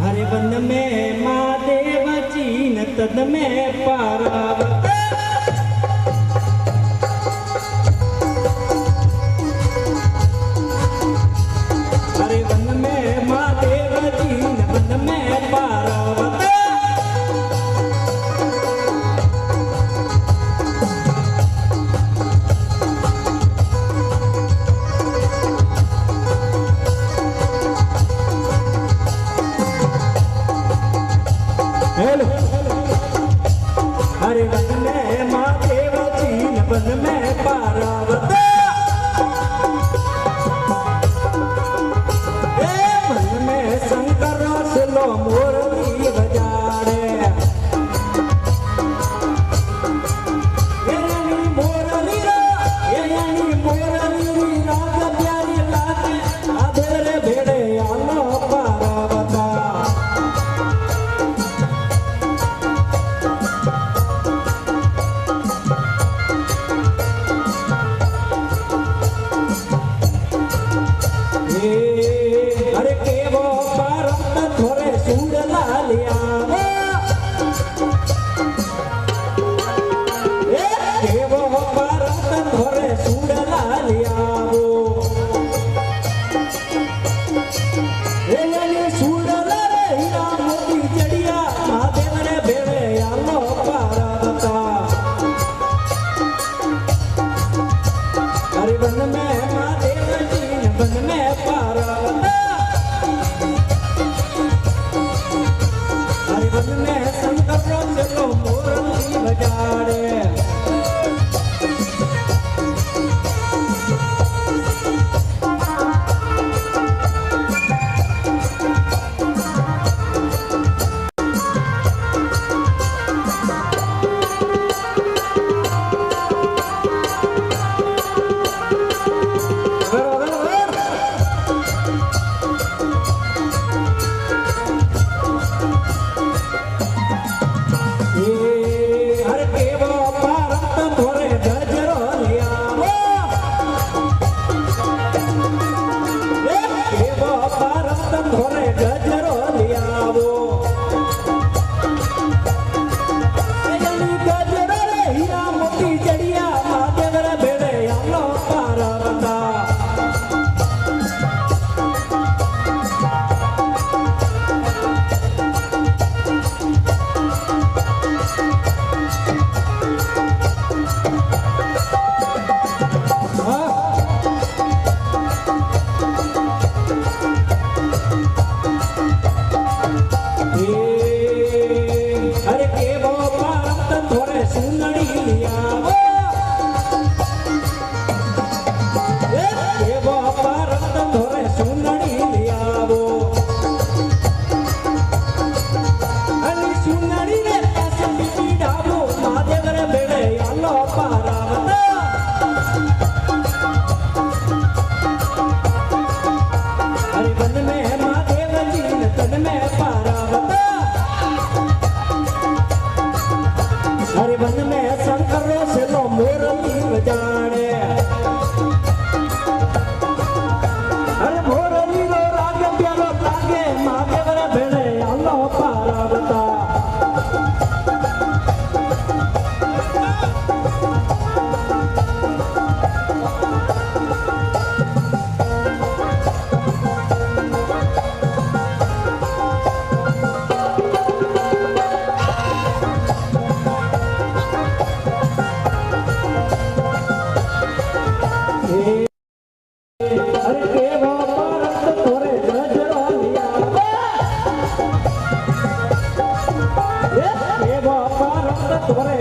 हरे one में महादेव चीन तद में पारावत हरे वन में महादेव चीन तद में पारावत हेलो हरे वन में महादेव चीन वन में पारावत वन में शंकर सुलो मुरली बजाड़े मुरली राग प्यारी लागे आधेरे भेड़े आलो पारावता अरे केवो पारत थोरे सूंड लालिया केवो पारत थोरे सूंड लालिया सूंड लारे हीरा मोती चढ़िया महादेव रे भेड़े आलो पारावता हरे वन में महादेव चीन वन में पारावत हरे वन में शंकर चलो मुरली बजाड़े हरे वन में शंकर चलो मुरली बजाड़े हरे मुरली रो राग प्यारो लागे महादेव रे भेड़े आलो पारावता अरे केवो पारत थोरे गजरो लिया केवो पारत थोरे